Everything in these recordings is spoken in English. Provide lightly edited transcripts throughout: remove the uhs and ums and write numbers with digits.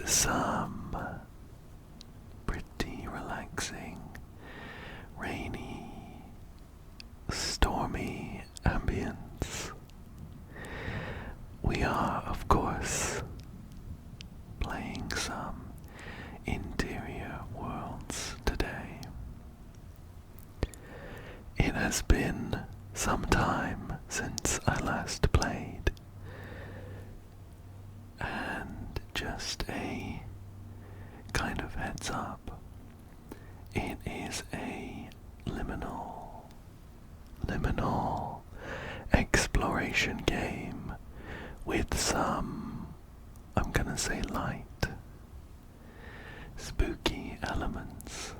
some pretty relaxing, rainy, stormy ambience. We are, of course, playing some interior worlds today. It has been some time since I last played, and just a kind of heads up, it is a liminal exploration game with some, I'm gonna say, light, spooky elements.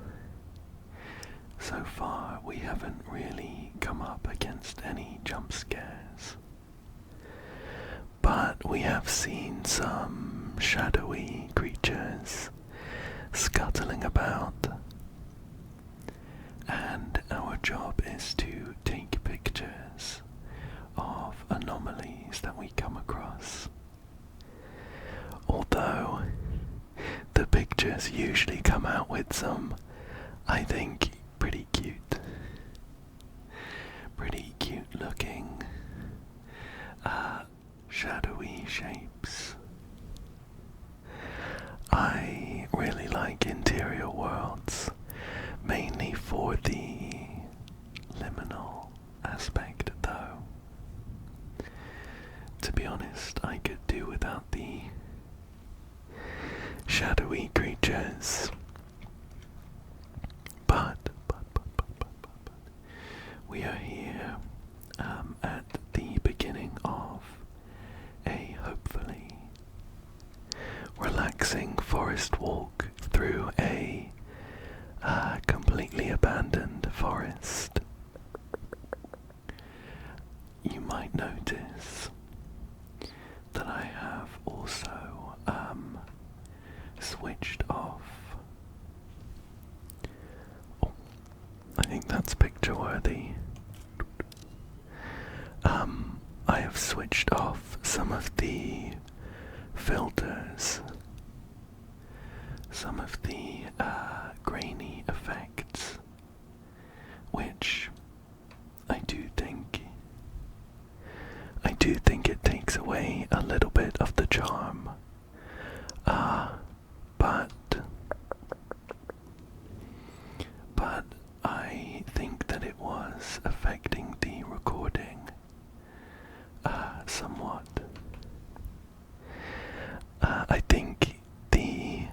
So far we haven't really come up against any jump scares, but we have seen some shadowy creatures scuttling about, and our job is to take pictures of anomalies that we come across. Although the pictures usually come out with some, I think, pretty cute looking shadowy shapes. I really like interior worlds, mainly for the liminal aspect though. To be honest, I could do without the shadowy creatures. But we are here at the beginning of a hopefully relaxing forest walk through a completely abandoned forest. You might notice that I have also switched off. Oh, I think that's picture worthy. I have switched off some of the filters, some of the grainy effects, which I do think it takes away a little bit of the charm. But I think that it was affecting the recording somewhat. I think the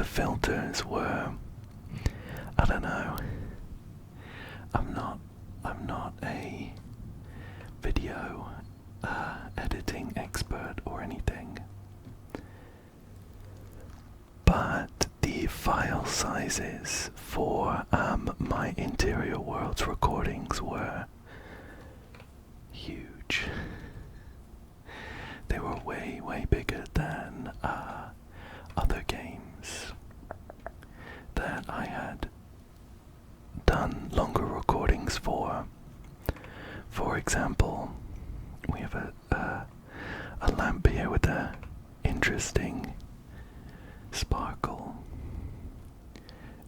filters were, I don't know. I'm not a video editing expert or anything, but the file sizes for my interior worlds recordings were huge. They were way bigger than other games that I had done longer recordings for. For example, we have a lamp here with a interesting sparkle.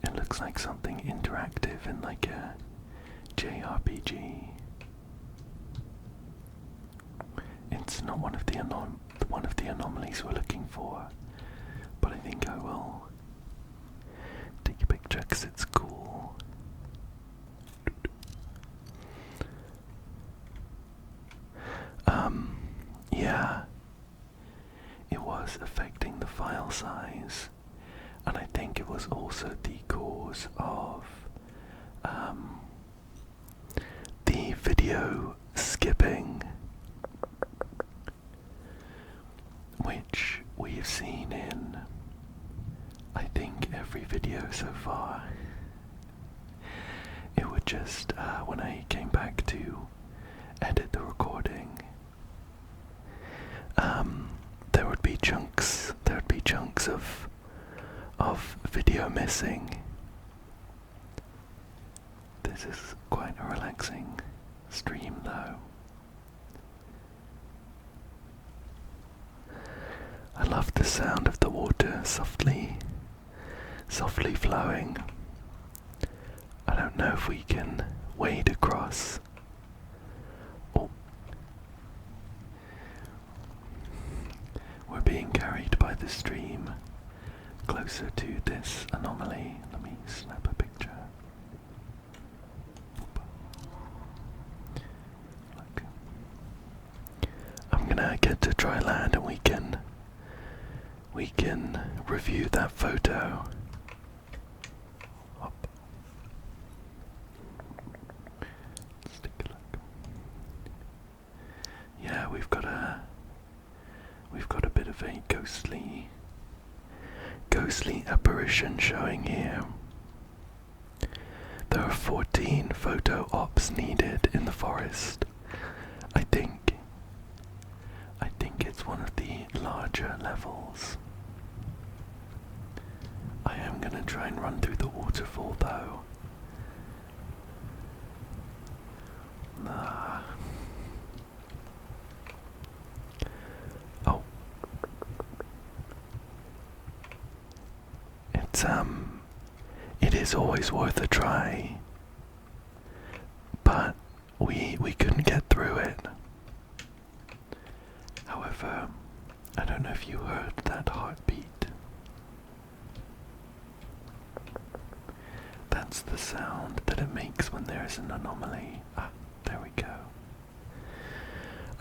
It looks like something interactive in like a JRPG. It's not one of the anomalies we're looking for, but I think I will take a picture because it's cool. Yeah, it was affecting the file size, and I think it was also the cause of the video skipping, which we've seen in, I think, every video so far. It would just, when I came back to edit the recording, there would be chunks of video missing. This is quite a relaxing stream though. I love the sound of the water softly flowing. I don't know if we can wade across. Oh. We're being carried by the stream closer to this anomaly. Let me snap a picture. Look. I'm gonna get to dry land and we can review that photo. Hop. Let's take a look. Yeah, we've got a bit of a ghostly apparition showing here. There are 14 photo ops needed in the forest. I think it's one of the larger levels. I am gonna try and run through the waterfall though. Oh. It is always worth a try. But we couldn't get through it. However, I don't know if you heard that heartbeat. That's the sound that it makes when there's an anomaly. Ah, there we go.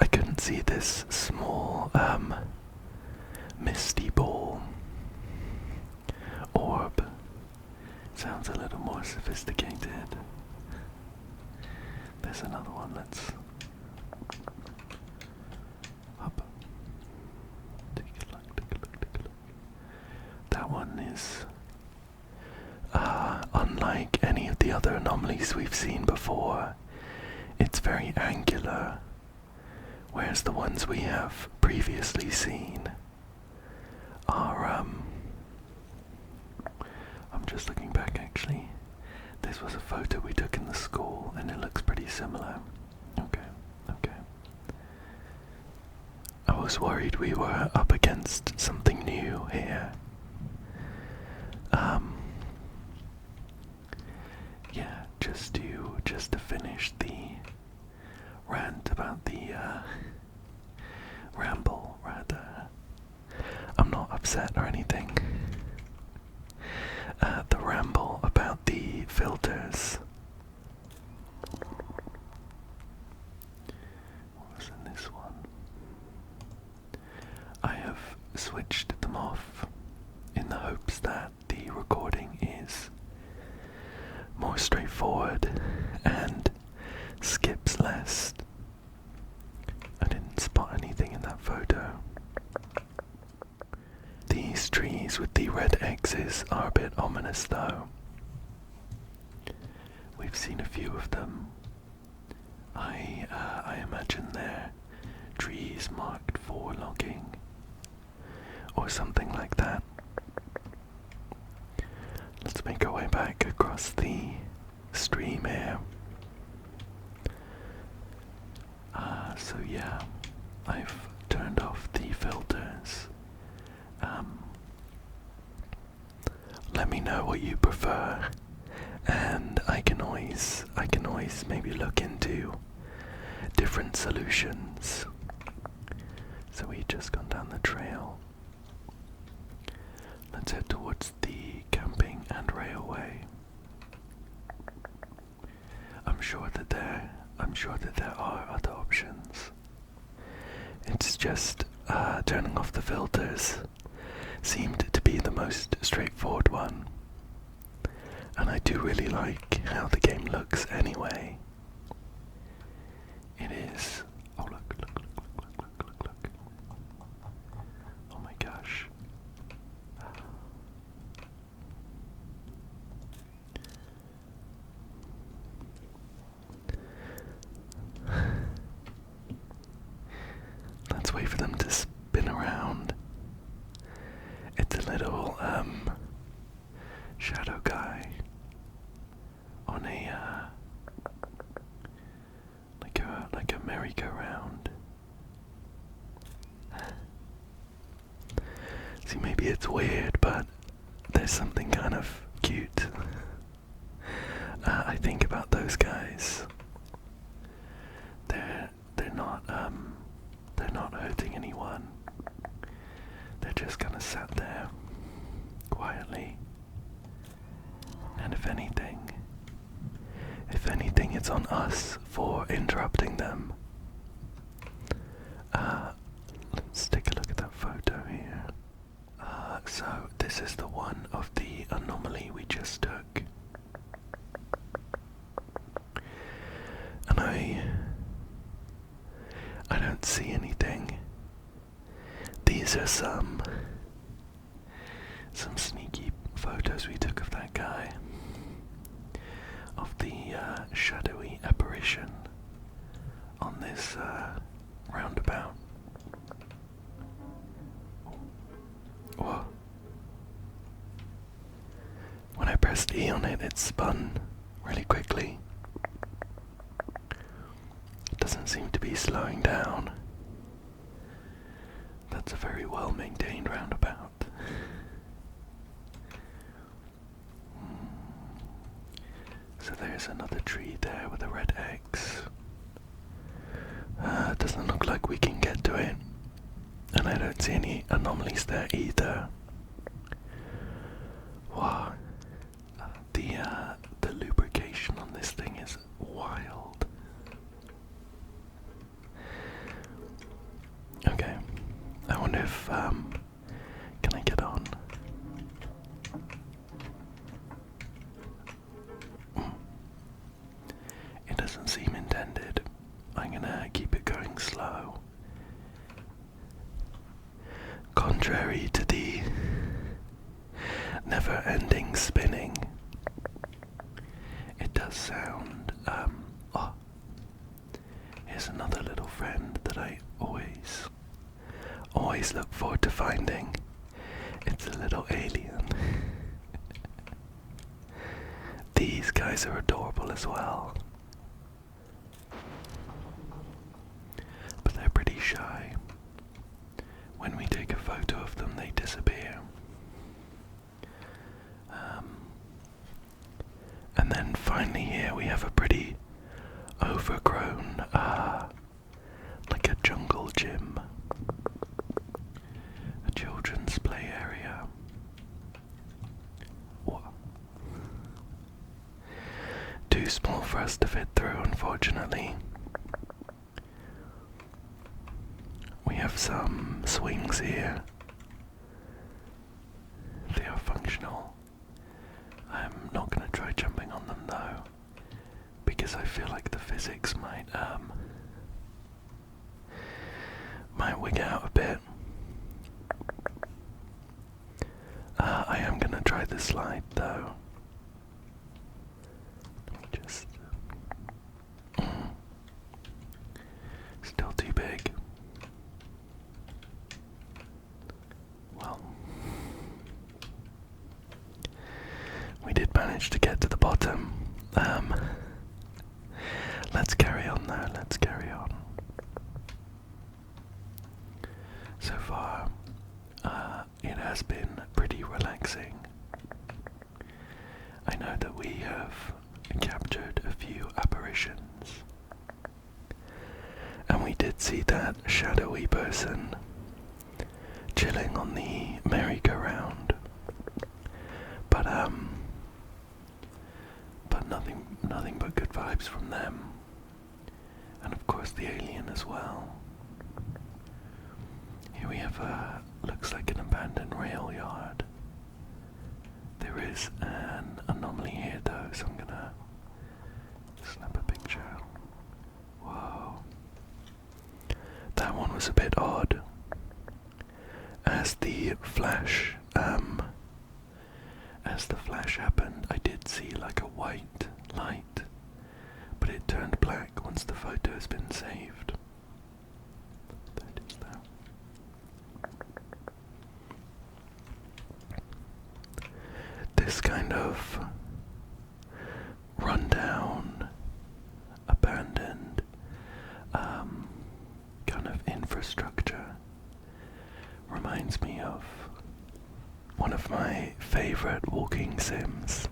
I couldn't see this small, misty ball. Orb. Sounds a little more sophisticated. There's another one, let's hop. Take a look. That one is unlike any of the other anomalies we've seen before. It's very angular, whereas the ones we have previously seen are, I'm just looking back actually. This was a photo we took in the school and it looks pretty similar. Okay. I was worried we were up against something new here. Yeah, just to finish the rant about the ramble rather. I'm not upset or anything. The ramble about the filters. What was in this one? I have switched them off in the hopes that the recording is more straightforward and skips less. I didn't spot anything in that photo. These trees with the red X's are a bit ominous though. We've seen a few of them. I imagine they're trees marked for logging or something like that. Let's make our way back across the stream here. So yeah, I've turned off the filters. Let me know what you prefer, and I can always maybe look into different solutions. So we just gone down the trail. Let's head towards the camping and railway. I'm sure that there are other options. It's just turning off the filters seemed to be the most straightforward one. And I do really like how the game looks anyway. It is. Oh look. Oh my gosh. Let's wait for them to spin around. It's a little shadow guy on a like a merry-go-round. See, maybe it's weird, but there's something kind of cute. I think about those guys. They're not hurting anyone. They're just kind of sat there quietly. And if anything, it's on us for interrupting them. Let's take a look at that photo here. So this is the one of the anomaly we just took. And I don't see anything. These are some sneaky photos we took of that guy, of the shadowy apparition on this roundabout. Whoa. When I pressed E on it, it spun really quickly. It doesn't seem to be slowing down. That's a very well maintained roundabout. So there's another tree there with a red X. Doesn't look like we can get to it. And I don't see any anomalies there either. Wow. The lubrication on this thing is wild. Okay. I wonder if, can I get on? It doesn't seem intended. I'm gonna keep it going slow. Contrary to the never-ending spinning, it does sound, oh, here's another little friend that I always look forward to finding. It's a little alien. These guys are adorable as well. But they're pretty shy. When we take a photo of them, they disappear. And then finally here we have a pretty overgrown, like a jungle gym. A children's play area. What? Too small for us to fit through, unfortunately. We have some swings here. They are functional. I'm not going to try jumping on them though, because I feel like the physics might wig out a bit. I am going to try the slide though. Let me just... Still too big. Well, we did manage to get to the bottom. Let's carry on though, let's carry on. So far, it has been pretty relaxing. I know that we have captured a few apparitions. And we did see that shadowy person chilling on the merry-go-round. But nothing but good vibes from them. And of course the alien as well. Here we have looks like an abandoned rail yard. There is an anomaly here though, so I'm gonna snap a picture. Whoa. That one was a bit odd. As the flash happened, I did see like a white light, but it turned black once the photo has been saved. There it is there. This kind of rundown, abandoned kind of infrastructure reminds me of one of my favorite walking sims,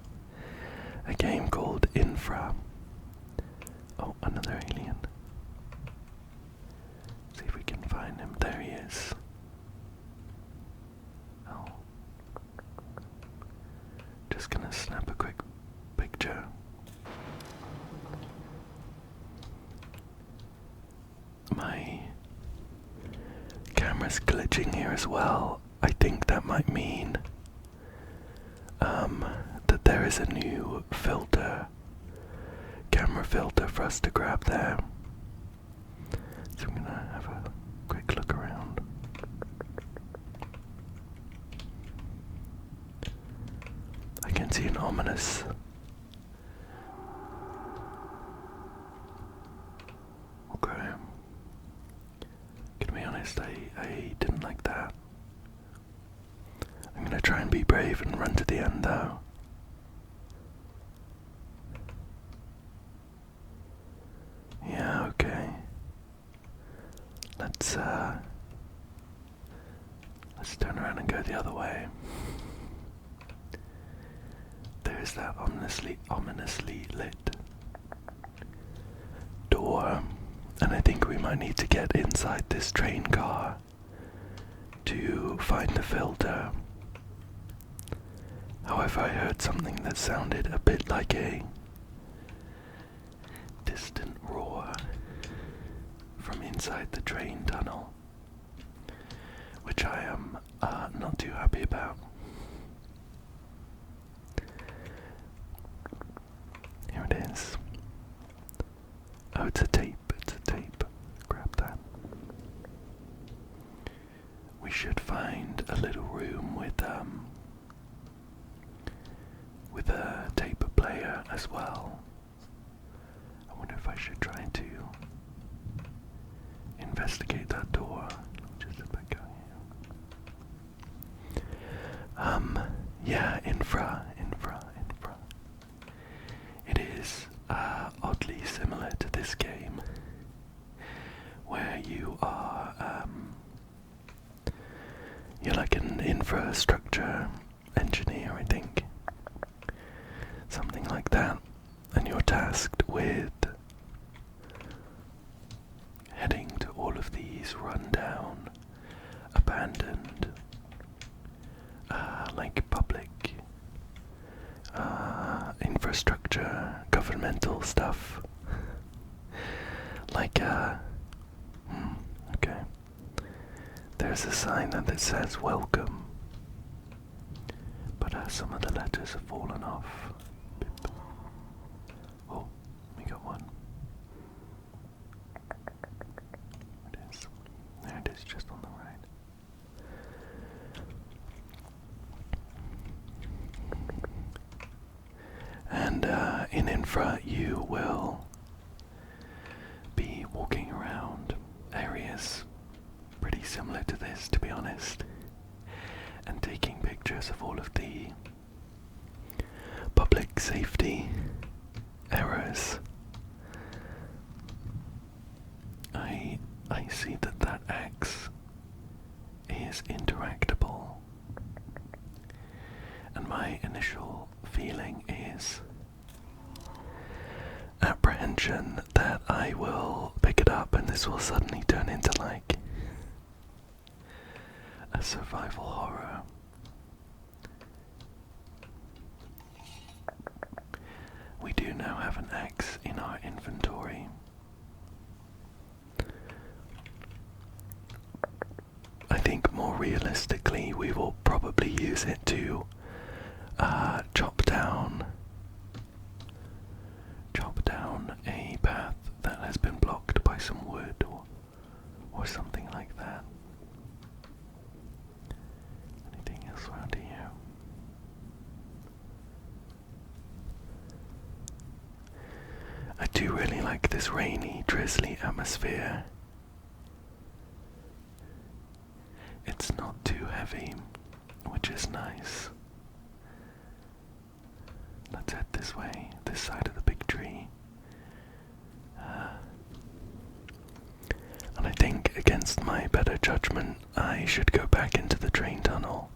a game called Infra. Oh, another alien. See if we can find him. There he is. Oh. Just gonna snap a quick picture. My camera's glitching here as well. I think that might mean that there is a new camera filter for us to grab there. So I'm gonna have a quick look around. I can see an ominous okay. To be honest, I didn't like that. I'm gonna try and be brave and run to the end though. Yeah, okay. Let's turn around and go the other way. There's that ominously lit door, and I think we might need to get inside this train car to find the filter. However, I heard something that sounded a bit like a distant roar from inside the train tunnel, which I am not too happy about. Here it is. Oh, it's a tape. Grab that. We should find a little room with a tape player as well. I wonder if I should try to investigate that door. Just a bit going here. Yeah, infra. It is oddly similar to this game, where you are you're like an infrastructure engineer, I think. Something like that. And you're tasked with heading to all of these rundown, abandoned, like public infrastructure, governmental stuff. Like, okay. There's a sign that says welcome, but some of the letters have fallen off. Beep. Oh, we got one. There it is, just on the right. And in infra, you will be walking around areas pretty similar to this, to be honest, and taking pictures of all of the public safety errors. I see that axe is interactable, and my initial feeling is apprehension that I will pick it up and this will suddenly turn into like a survival horror. We do now have an axe in our inventory. I think more realistically we will probably use it to chop down a path that has been blocked by some wood or something like that. Anything else around here? I do really like this rainy, drizzly atmosphere. It's not too heavy, which is nice. Let's head this way, this side of the big tree. And I think, against my better judgment, I should go back into the train tunnel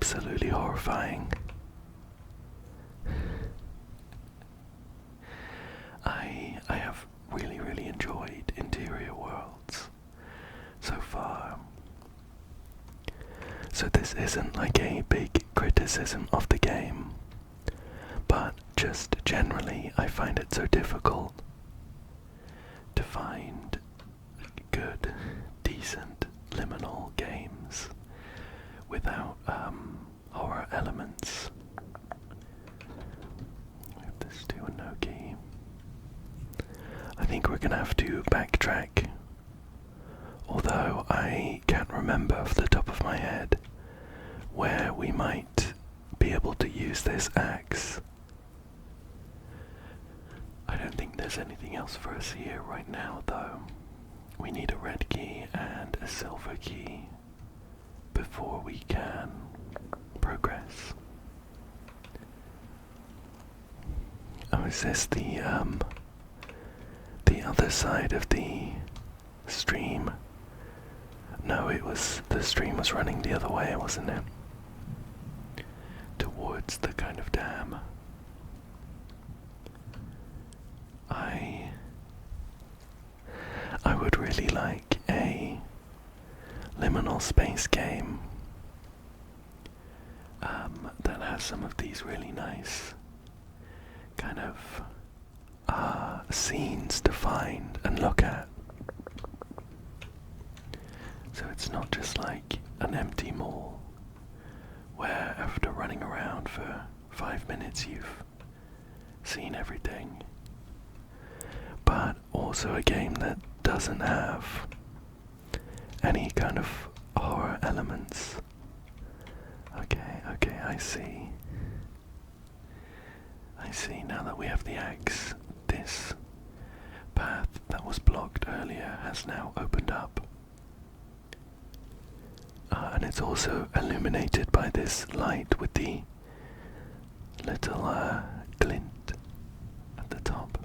absolutely horrifying. I have really enjoyed Interior Worlds so far. So this isn't like a big criticism of the game, but just generally I find it so difficult to find good, decent liminal games without horror elements. We have this 2 and no key. I think we're gonna have to backtrack, although I can't remember off the top of my head where we might be able to use this axe. I don't think there's anything else for us here right now though. We need a red key and a silver key before we can progress. Oh, is this the other side of the stream? No, the stream was running the other way, wasn't it? Towards the kind of dam. I would really like a liminal space game that has some of these really nice kind of scenes to find and look at. So it's not just like an empty mall where after running around for 5 minutes you've seen everything, but also a game that doesn't have any kind of horror elements. Okay, I see. Now that we have the axe, this path that was blocked earlier has now opened up. And it's also illuminated by this light with the little glint at the top.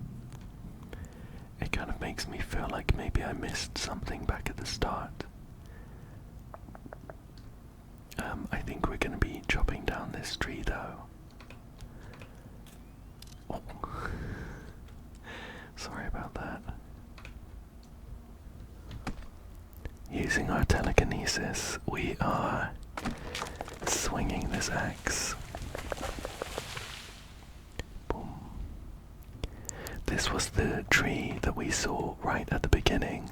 It kind of makes me feel like maybe I missed something back at the start. I think we're going to be chopping down this tree though. Oh. Sorry about that. Using our telekinesis, we are swinging this axe. Boom. This was the tree that we saw right at the beginning.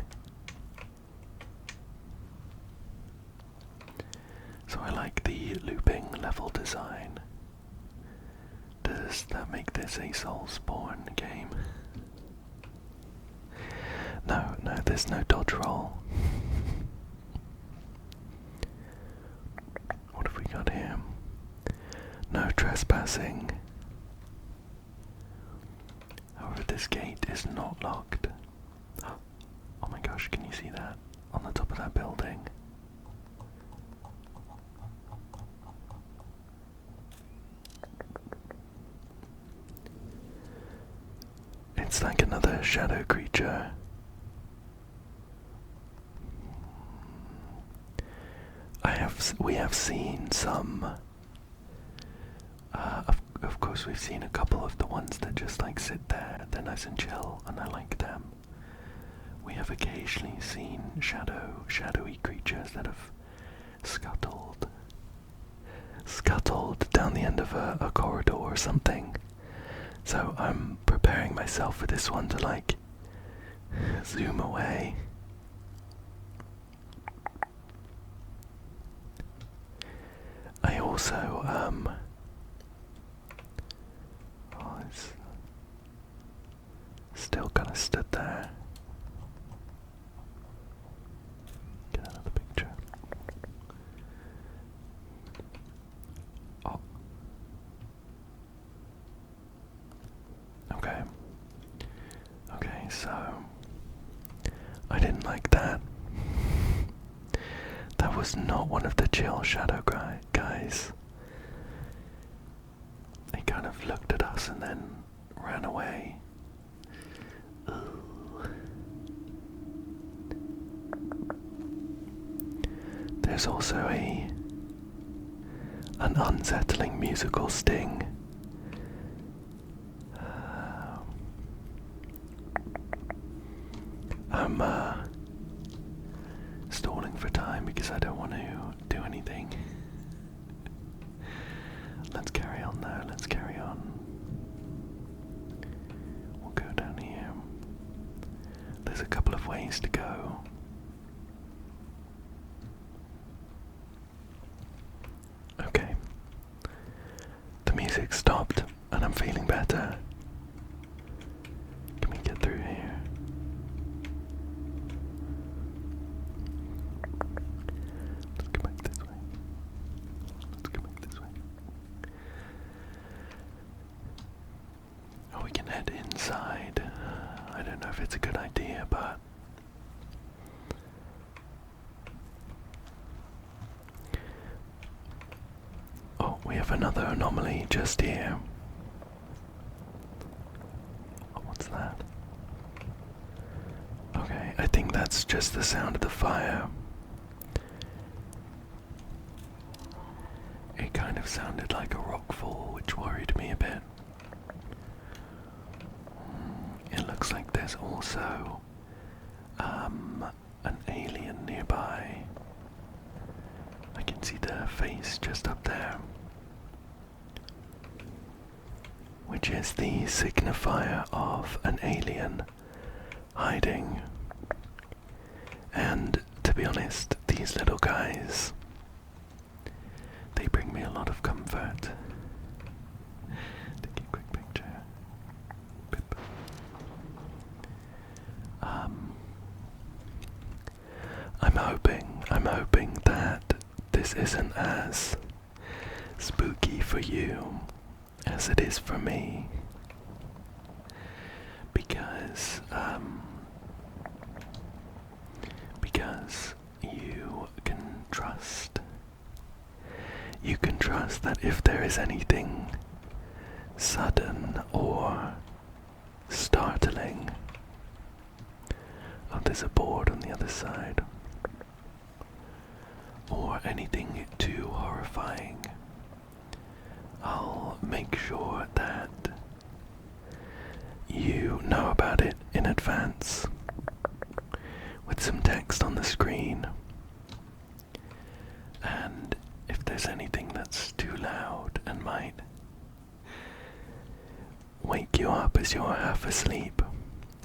So I like the looping level design. Does that make this a Soulsborne game? No, there's no dodge roll. What have we got here? No trespassing. However, this gate is not locked. Oh my gosh, can you see that? On the top of that building. It's like another shadow creature. We have seen some. Of course, we've seen a couple of the ones that just like sit there. They're nice and chill, and I like them. We have occasionally seen shadowy creatures that have scuttled down the end of a corridor or something. So I'm preparing myself for this one to like zoom away. I also it's still kind of stood there. Get another picture. Oh. Okay, so I didn't like that. That was not one of the chill shadow guys. They kind of looked at us and then ran away. Ooh. There's also a an unsettling musical sting. I'm stalling for time because I don't want to do anything. Let's carry on though, let's carry on. We'll go down here. There's a couple of ways to go. Okay. The music stopped and I'm feeling better. Can we get through here? Let's go back this way. Let's go back this way. Oh, we can head inside. I don't know if it's a good idea, but oh, we have another anomaly just here. Oh, what's that? Okay, I think that's just the sound of the fire. It kind of sounded like a rockfall, which worried me a bit. It looks like there's also an alien nearby. I can see the face just up there, which is the signifier of an alien hiding. And to be honest, these little guys, they bring me a lot of comfort. Take a quick picture. Pip. I'm hoping that this isn't as spooky for you as it is for me, because you can trust that if there is anything sudden or startling, oh, there's a board on the other side, or anything too horrifying, I'll make sure that you know about it in advance with some text on the screen. And if there's anything that's too loud and might wake you up as you're half asleep,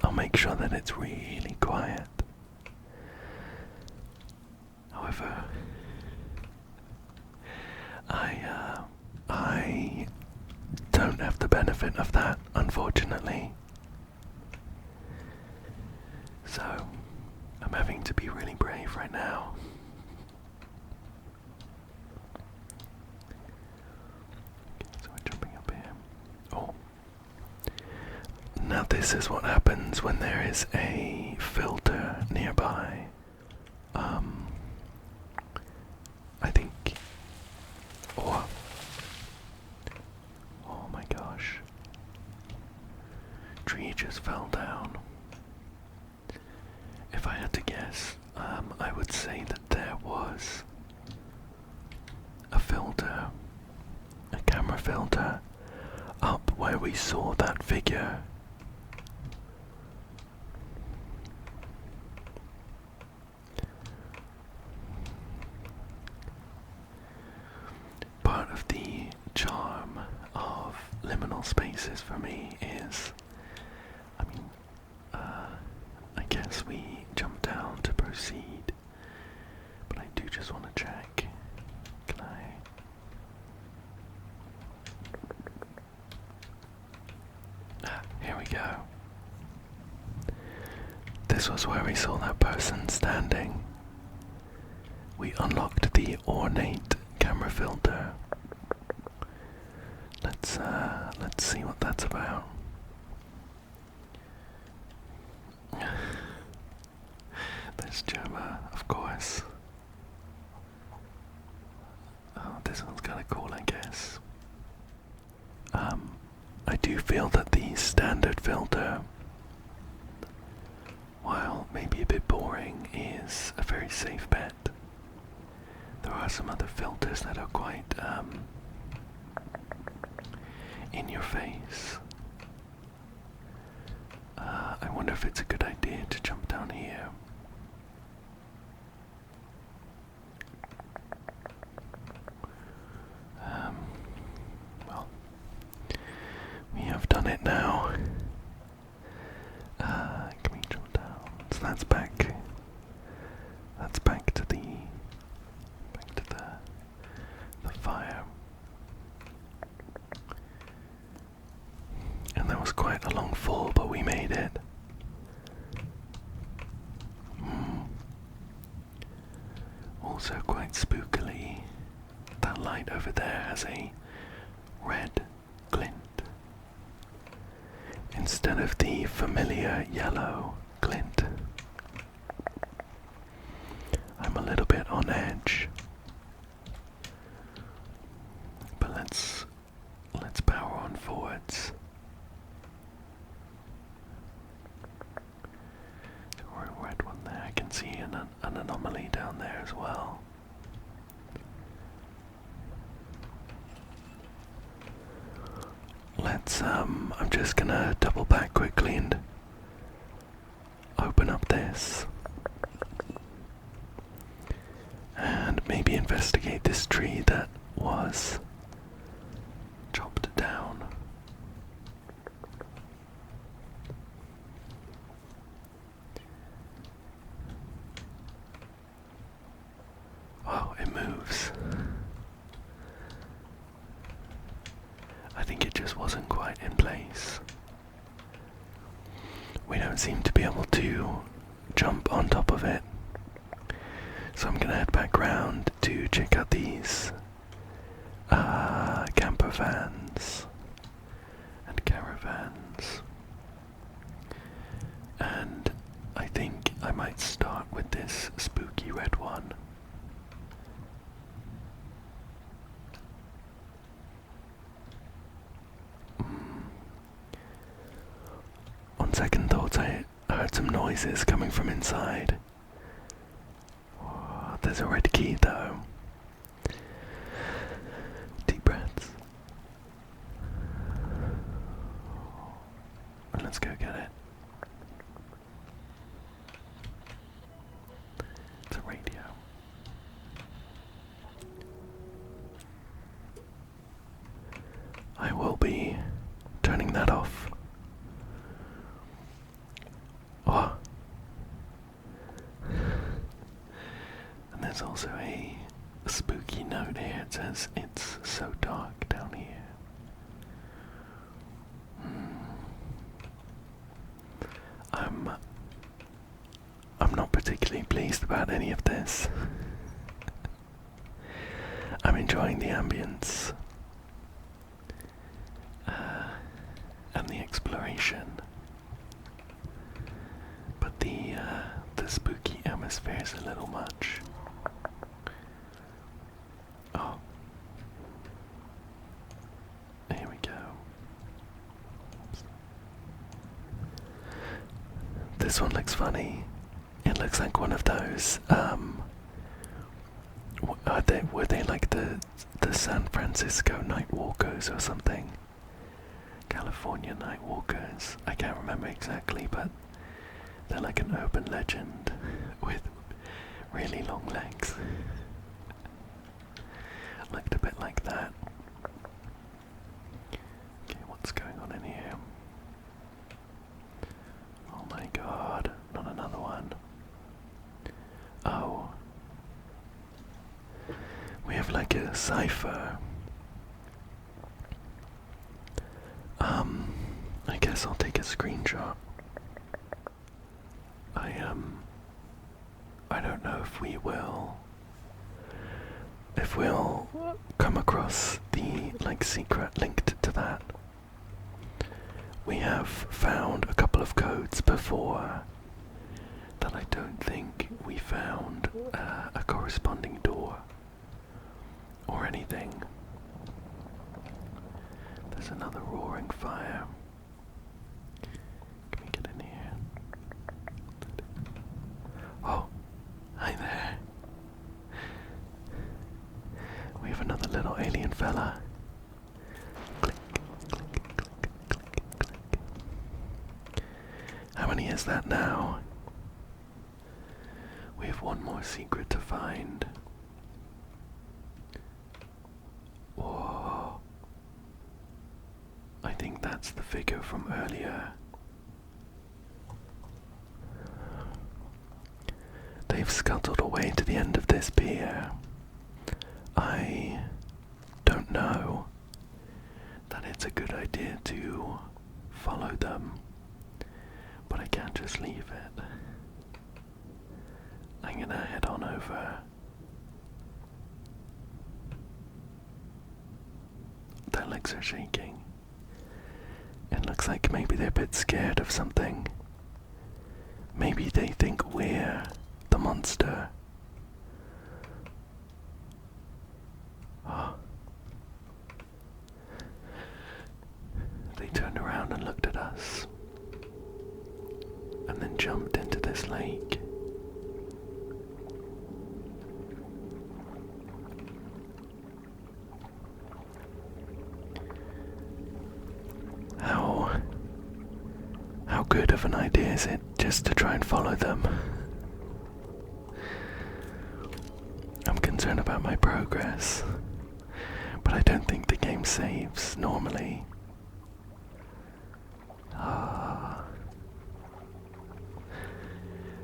I'll make sure that it's really quiet. However, I don't have the benefit of that, unfortunately. So, I'm having to be really brave right now. Okay, so we're jumping up here. Oh. Now this is what happens when there is a filter nearby. I think... Oh my gosh. Tree just fell down. If I had to guess, I would say that there was a filter, a camera filter, up where we saw that figure. Part of the charm of liminal spaces for me is, I guess we jump down to proceed, but I do just want to check. Can I? Here we go. This was where we saw that person standing. We unlocked the ornate camera filter. Let's see what that's about. There's Gemma, of course. Oh, this one's kinda cool, I guess. I do feel that the standard filter, while maybe a bit boring, is a very safe bet. There are some other filters that are quite in your face. I wonder if it's a good idea to jump down here. Well, we have done it now. Can we jump down? So that's back. That's back to the fire. And that was quite a long fall, but we made it. Also quite spookily, that light over there has a red glint instead of the familiar yellow glint. I'm a little bit on edge, but let's power on forwards. A red one there. I can see an anomaly down there as well. I'm just gonna double back quickly and open up this. And maybe investigate this tree that was chopped down. Oh, it moves. I think it just wasn't quite in place. We don't seem to be able to jump on top of it. So I'm gonna head back round to check out these camper vans and caravans. And I think I might start with this spooky red one. On second thoughts, I heard some noises coming from inside. Oh, there's a red key though. Deep breaths. And let's go get it. It's a radio. I will be turning that off. Oh. And there's also a spooky note here. It says, "It's so dark down here." I'm not particularly pleased about any of this. I'm enjoying the ambience and the exploration, but the spooky atmosphere is a little much. Oh, here we go. This one looks funny. It looks like one of those. Were they like the San Francisco night walkers or something? California night walkers. I can't remember exactly, but they're like an urban legend with really long legs. Looked a bit like that. Okay, what's going on in here? Oh my god, not another one. Oh. We have like a cipher. I guess I'll take a screenshot. I don't know if we'll come across the secret linked to that. We have found a couple of codes before that I don't think we found a corresponding door or anything. There's another roaring fire. Can we get in here? Oh, hi there. past that now. We have one more secret to find. Whoa. I think that's the figure from earlier. They've scuttled away to the end of this pier. I don't know that it's a good idea to follow them, but I can't just leave it. I'm gonna head on over. Their legs are shaking. It looks like maybe they're a bit scared of something. Maybe they think we're the monster. Oh. They turned around and looked at us, and then jumped into this lake. How good of an idea is it just to try and follow them? I'm concerned about my progress, but I don't think the game saves normally.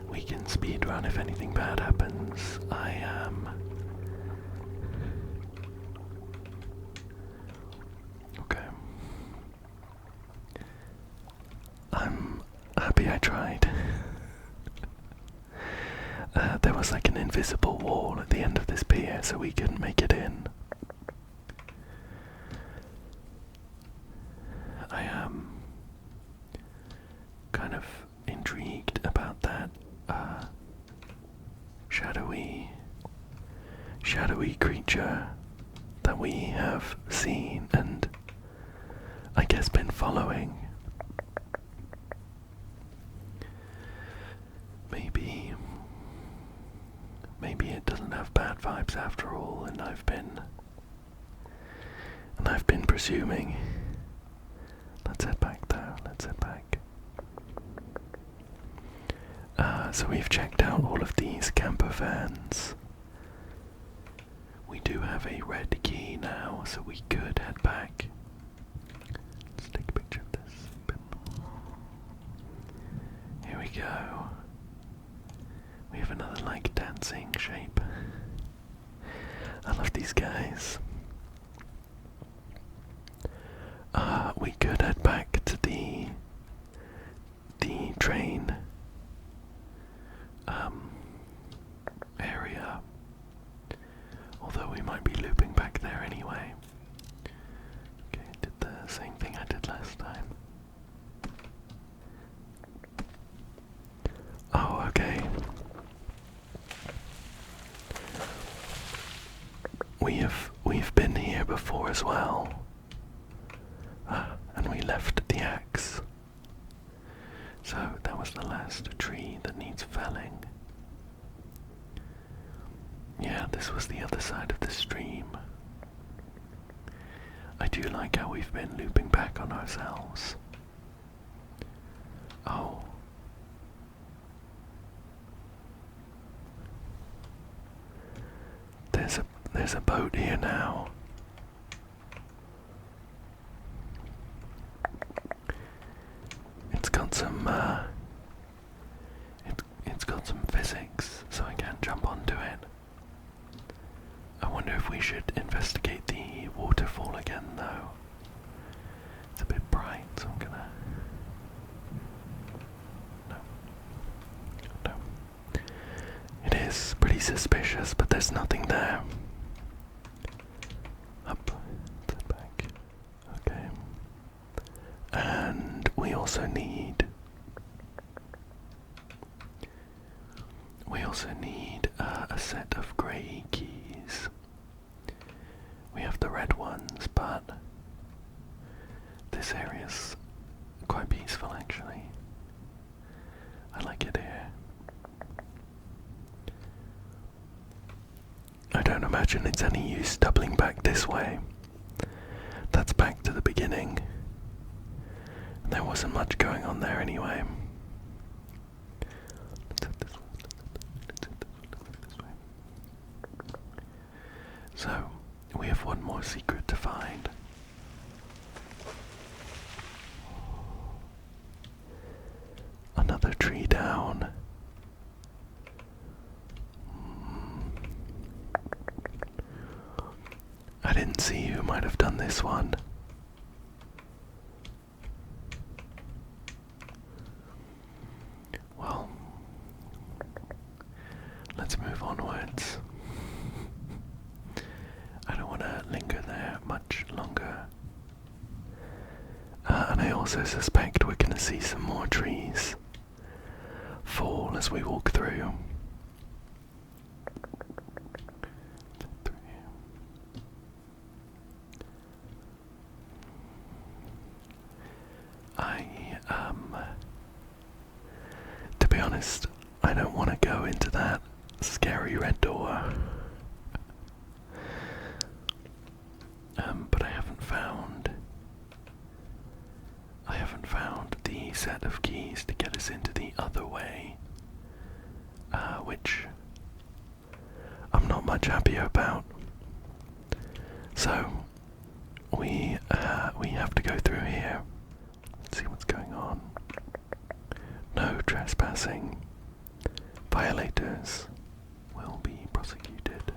We can speedrun if anything bad happens. I am okay. I'm happy I tried. There was like an invisible wall at the end of this pier, so we couldn't make it in. I am kind of intrigued about that shadowy creature that we have seen and I guess been following. Maybe it doesn't have bad vibes after all, and I've been presuming. Let's head back there. Let's head back. So we've checked out all of these camper vans. We do have a red key now, so we could head back. Let's take a picture of this. Here we go. We have another like dancing shape. I love these guys. We could head back to the train area, although we might be looping back there anyway. Okay, did the same thing I did last time. Oh, okay. We've been here before as well. And we left the axe. So that was the last tree that needs felling. Yeah, this was the other side of the stream. I do like how we've been looping back on ourselves. Oh. There's a boat here now. It's got some it's got some physics, so I can't jump onto it. I wonder if we should investigate the waterfall again though. It's a bit bright, so I'm gonna No. It is pretty suspicious, but there's nothing there. Up to the back. Okay. And we also need a set of grey keys. We have the red ones, but this area's quite peaceful actually. I like it here. I don't imagine it's any use doubling back this way. That's back to the beginning. There wasn't much going on there anyway. So, we have one more secret to find. Another tree down. I didn't see who might have done this one. Well, let's move onwards. I don't want to linger there much longer. And I also suspect we're going to see some more trees fall as we walk through. To be honest, I don't want to go into that scary red door. But I haven't found the set of keys to get us into the other way, which I'm not much happier about. So we have to go through here. Let's see what's going on. No trespassing. Violators will be prosecuted.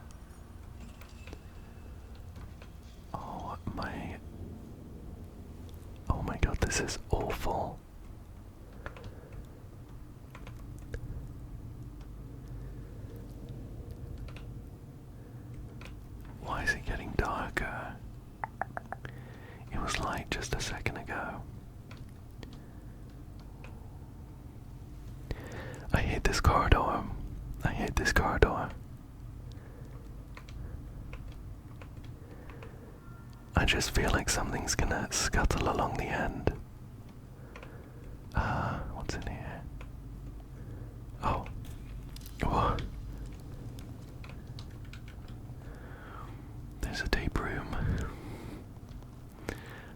Oh my god, this is awful. Why is it getting darker? It was light just a second ago. I hate this corridor. I hate this corridor. I just feel like something's gonna scuttle along the end. What's in here? Oh. Whoa. There's a tape room.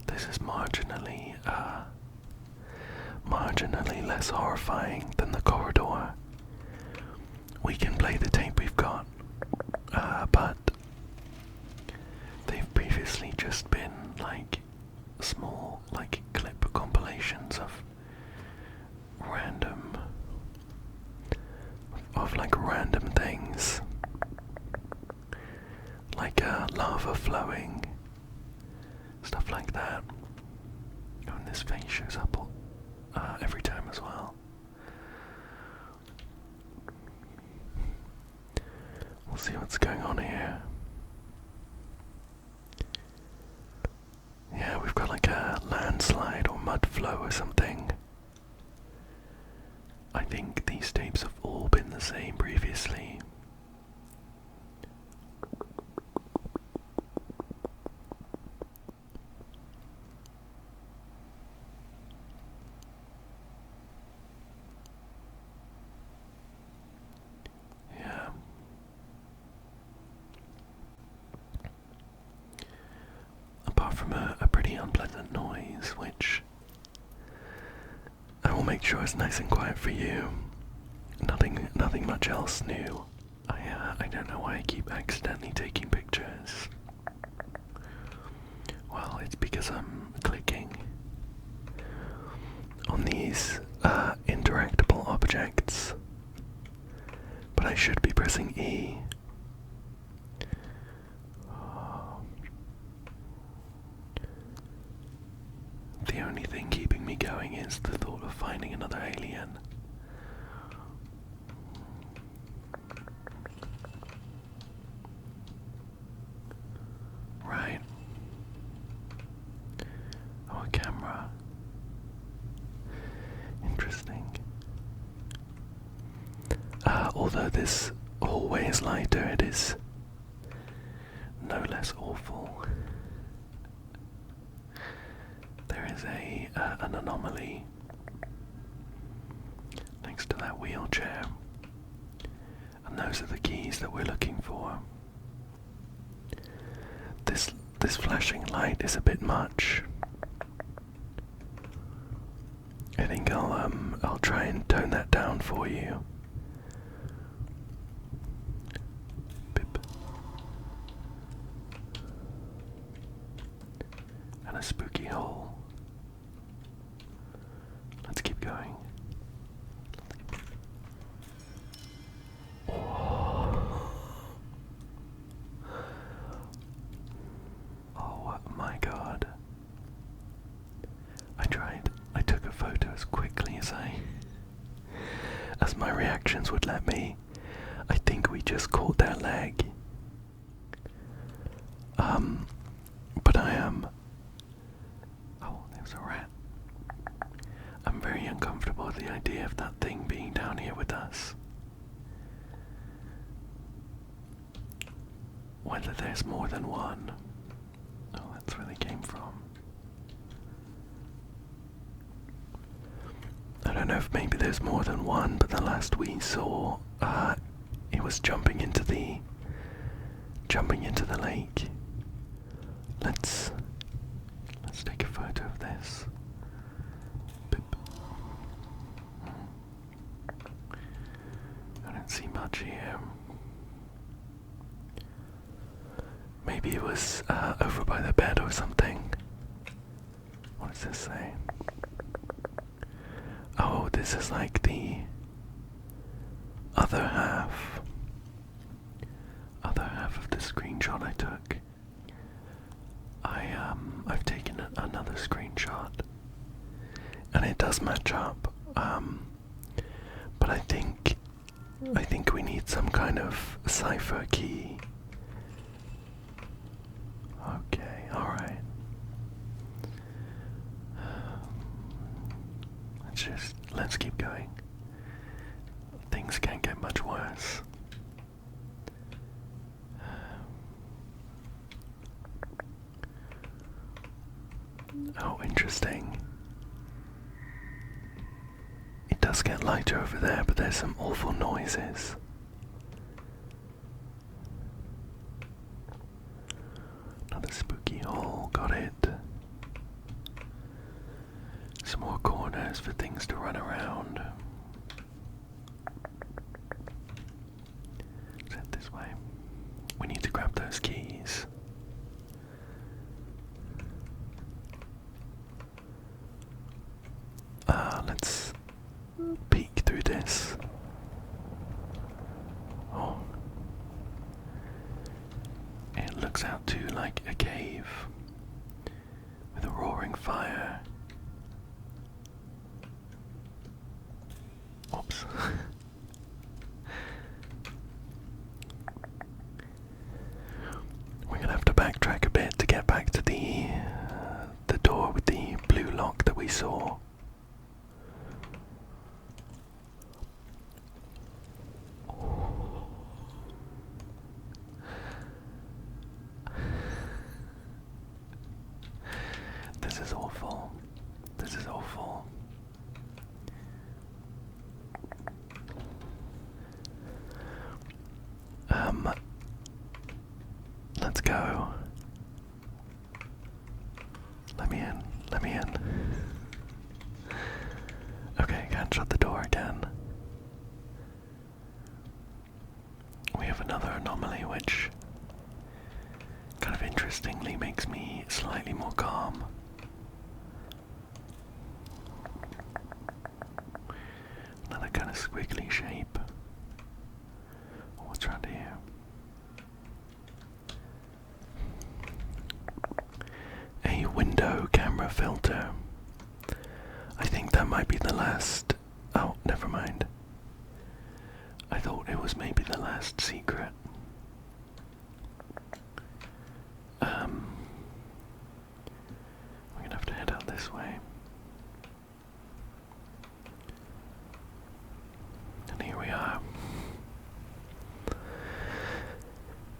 This is marginally less horrifying than the corridor. We can play the tape we've got, but they've previously just been like small, like clip compilations of random things, like lava flowing, stuff like that. Oh, and this face shows up every time as well. We'll see what's going on here. Yeah, we've got like a landslide or mud flow or something. I think these tapes have all been the same previously. Yeah. Apart from a pretty unpleasant noise, which I will make sure it's nice and quiet for you. Nothing much else new. I don't know why I keep accidentally taking pictures. Well, it's because I'm clicking on these interactable objects, but I should be pressing E. The only thing keeping me going is the thought of finding another alien. Right. Oh, a camera. Interesting. Although this hallway is lighter, it is no less awful. There is an anomaly next to that wheelchair, and those are the keys that we're looking for. This flashing light is a bit much. I think I'll try and tone that down for you. Bip. Another spooky hole. Let's keep going. Oh my god. I took a photo as quickly as my reactions would let me. I think we just caught their leg. But I am... Oh, there's a rat. I'm very uncomfortable with the idea of that thing being down here with us. Whether there's more than one. Oh, that's where they came from. I don't know if maybe there's more than one, but the last we saw, it was jumping into the lake. Let's take a photo of this. Boop. I don't see much here. Maybe it was over by the bed or something. What does this say? Oh, this is like the other half of the screenshot I took. I've taken another screenshot, and it does match up. But I think we need some kind of cipher key. Okay, all right. Let's keep going. Things can't get much worse. Oh, interesting. It does get lighter over there, but there's some awful noises. Another spooky hole, got it. Some more corners for things to run around. Let's head this way. We need to grab those keys. Let's peek through this. Oh. It looks out to like a cave with a roaring fire. Oops. We're gonna have to backtrack a bit to get back to the door with the blue lock that we saw. This is awful. This is awful. Let's go. Let me in. Let me in. Okay, can't shut the door again. We have another anomaly which kind of interestingly makes me slightly more calm. Another kind of squiggly shape. What's around here? A window camera filter. I think that might be the last. Oh, never mind. I thought it was maybe the last secret. We're gonna have to head out this way. And here we are.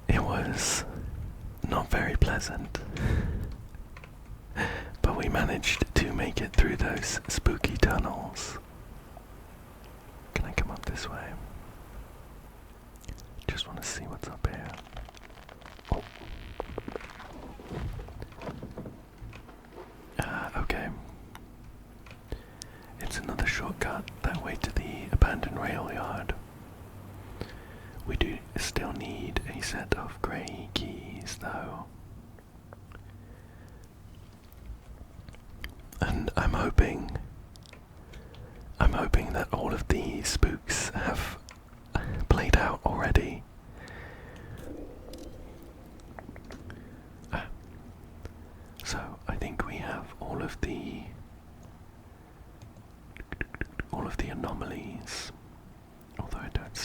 It was not very pleasant, but we managed to make it through those spooky tunnels. Can I come up this way? Just want to see what's up here. Oh. Okay. It's another shortcut that way to the abandoned rail yard. We do still need a set of grey keys though.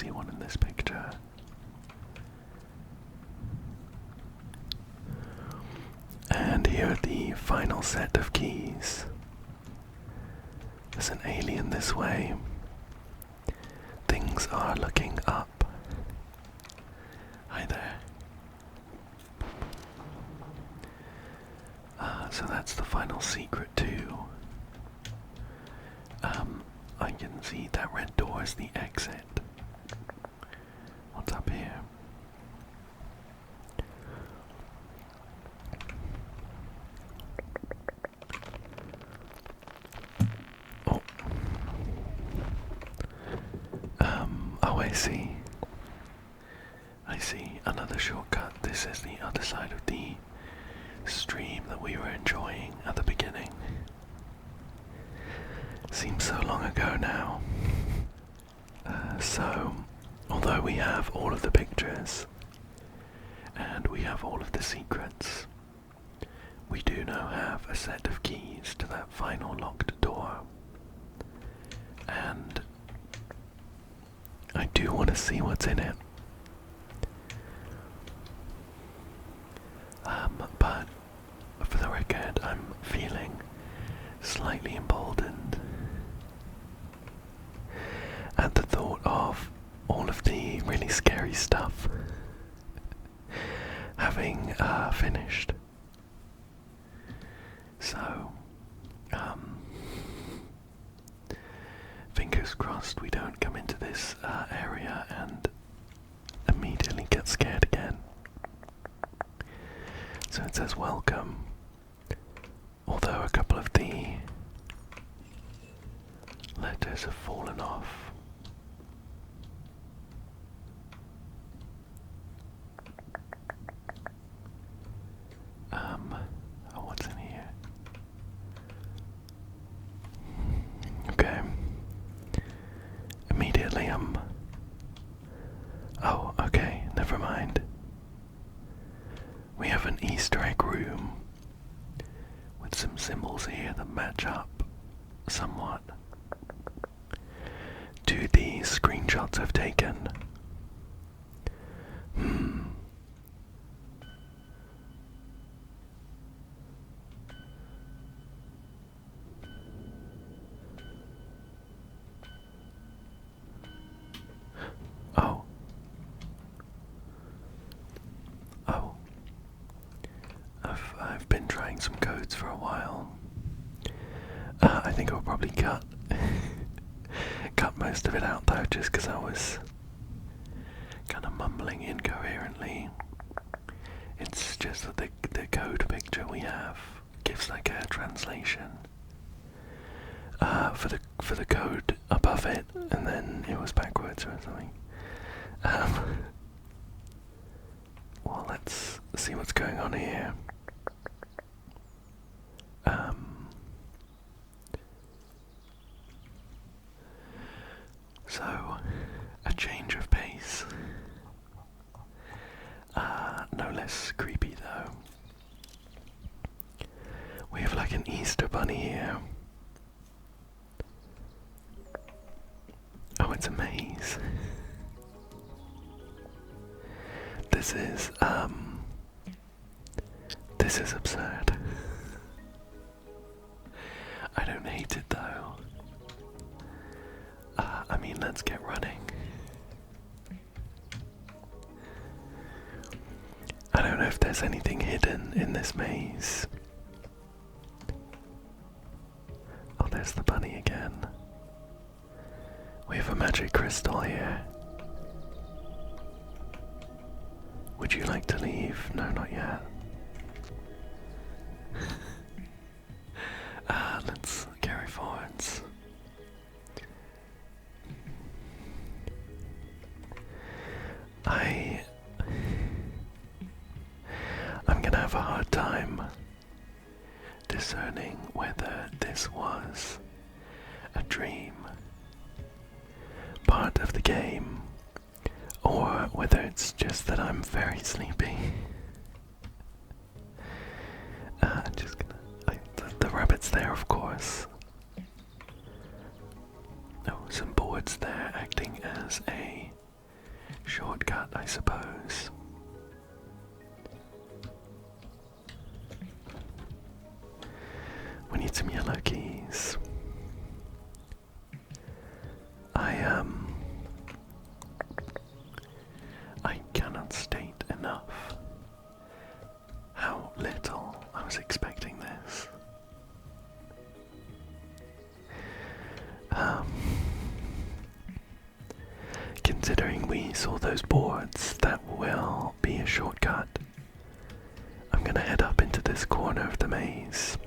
see one in this picture. And here are the final set of keys. There's an alien this way. Things are looking up. Hi there. So that's the final secret too. I can see that red door is the exit. What's up here? Oh. Oh, I see. I see. Another shortcut. This is the other side of the stream that we were enjoying at the beginning. Seems so long ago now. So, although we have all of the pictures and we have all of the secrets, we do now have a set of keys to that final locked door. And I do want to see what's in it. But for the record, I'm feeling slightly emboldened at the thought of all of the really scary stuff having finished. So, fingers crossed we don't come into this area and immediately get scared again. So it says welcome, although a couple of the letters have fallen off. Oh, what's in here? Okay. Immediately oh, okay, never mind. We have an Easter egg room with some symbols here that match up somewhat to the screenshots I've taken. Oh. Oh. I've been trying some codes for a while. I think I'll probably cut most of it out though, just because I was kind of mumbling incoherently. It's just that the code picture we have gives like a translation for the code above it, and then it was backwards or something. Well, let's see what's going on here. So, a change of pace. No less creepy though. We have like an Easter bunny here. Oh, it's a maze. This is absurd. I don't hate it though. I mean, let's get running. I don't know if there's anything hidden in this maze. Oh, there's the bunny again. We have a magic crystal here. Would you like to leave? No, not yet. Let's carry forwards. I'm gonna have a hard time discerning whether this was a dream, part of the game, or whether it's just that I'm very sleepy. I'm just gonna... the rabbit's there, of course. Oh, some boards there acting as a shortcut, I suppose. We need some yellow keys. I cannot state enough how little I was expecting this. Considering we saw those boards, that will be a shortcut. I'm gonna head up into this corner of the maze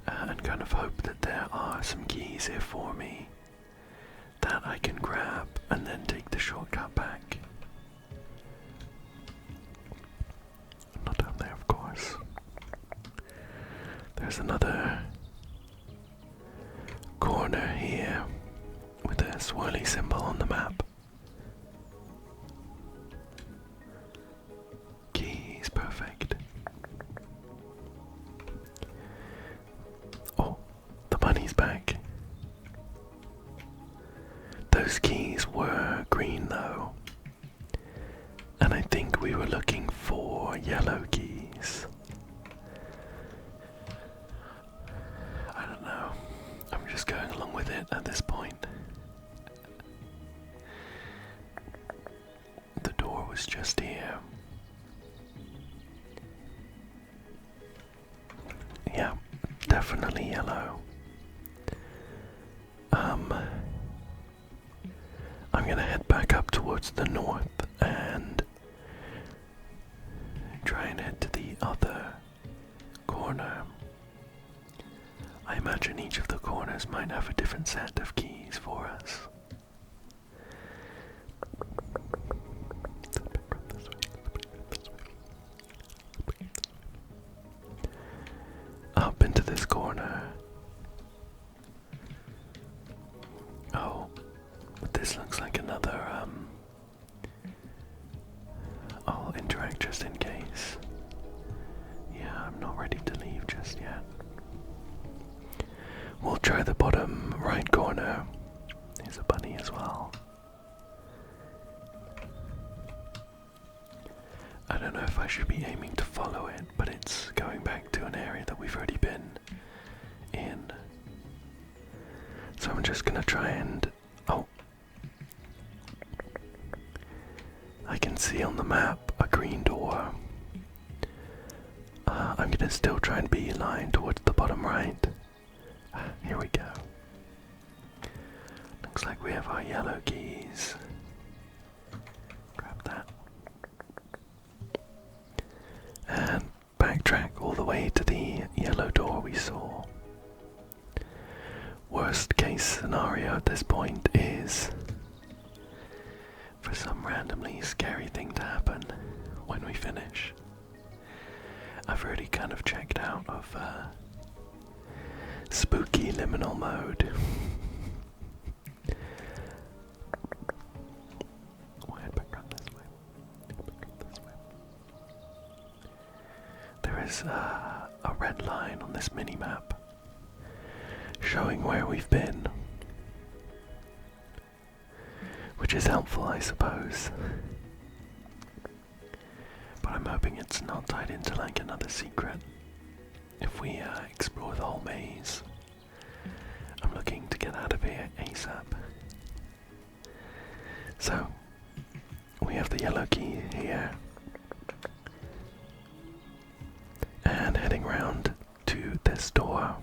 and kind of hope that there are some keys here for me that I can grab and then take the shortcut back. Not down there, of course. There's another corner here with a swirly symbol on the map. Keys, perfect. Oh, the bunny's back. Those keys were green though, and I think we were looking for yellow keys. I don't know, I'm just going along with it at this point. The door was just here. Yeah, definitely yellow. I'm gonna head back up towards the north and try and head to the other corner. I imagine each of the corners might have a different set of keys for us. Up into this corner. Oh, this looks like another, I'll interact just in case. Yeah, I'm not ready to leave just yet. We'll try the bottom right corner. There's a bunny as well. I don't know if I should be aiming to follow it, but it's going back to an area that we've already been in. So I'm just gonna try and... oh. I can see on the map a green door. I'm gonna still try and beeline towards the bottom right. Here we go. Looks like we have our yellow keys. Grab that. And backtrack all the way to the yellow door we saw. Worst case scenario at this point is for some randomly scary thing to happen when we finish. I've already kind of checked out of spooky liminal mode. We'll head back around this way. There is a red line on this mini-map showing where we've been, which is helpful, I suppose. But I'm hoping it's not tied into like another secret. If we explore the whole maze, I'm looking to get out of here ASAP. So, we have the yellow key here, and heading round to this door.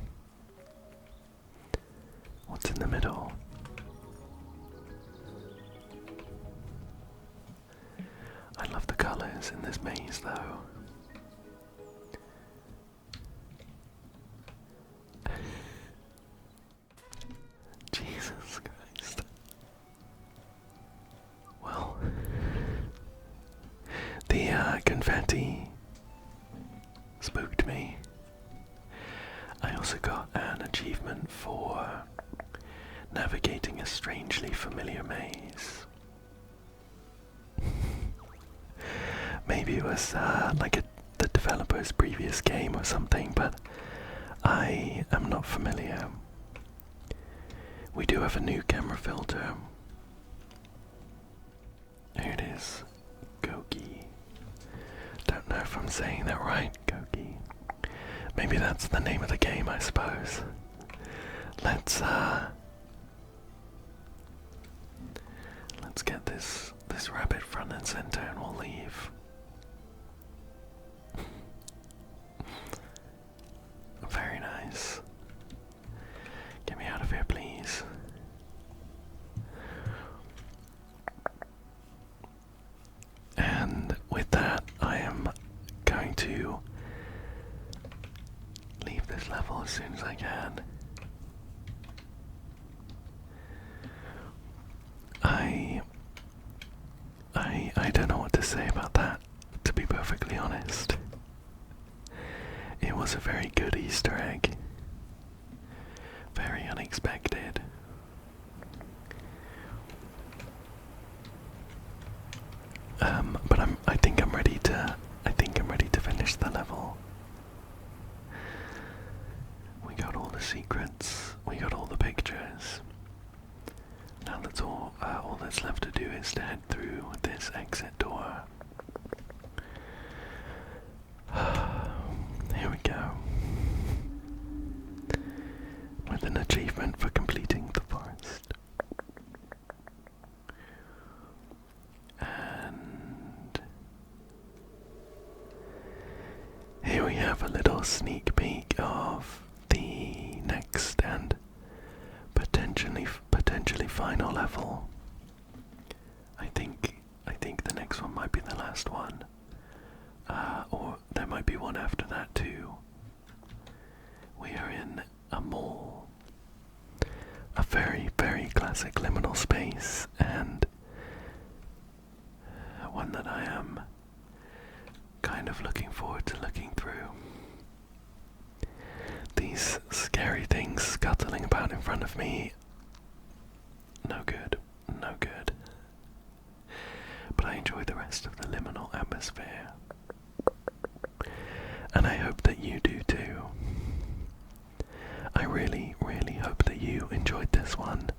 What's in the middle? I love the colors in this maze though. Jesus Christ. Well, the confetti spooked me. I also got an achievement for navigating a strangely familiar maze. Maybe it was like the developer's previous game or something, but I am not familiar. We do have a new camera filter, Here it is. Gogi. Don't know if I'm saying that right, Gogi. Maybe that's the name of the game, I suppose. Let's get this rabbit front and center and we'll leave. Very nice. Get me out of here, please. And with that, I am going to leave this level as soon as I can. I don't know what to say about that, to be perfectly honest. It was a very good Easter egg. Very unexpected. But I think I'm ready to finish the level. We got all the secrets, we got all the pictures. Now all that's left to do is to head through this exit door. Here we go. With an achievement for completing the forest. And here we have a little sneak peek of the next and potentially final level. I think the next one might be the last one. Or there might be one after that too. We are in a mall. A very, very classic liminal space, and one that I am kind of looking forward to looking through. These scary things scuttling about in front of me. No good, no good. But I enjoy the rest of the liminal atmosphere. And I hope that you do too. I really, really hope that you enjoyed this one.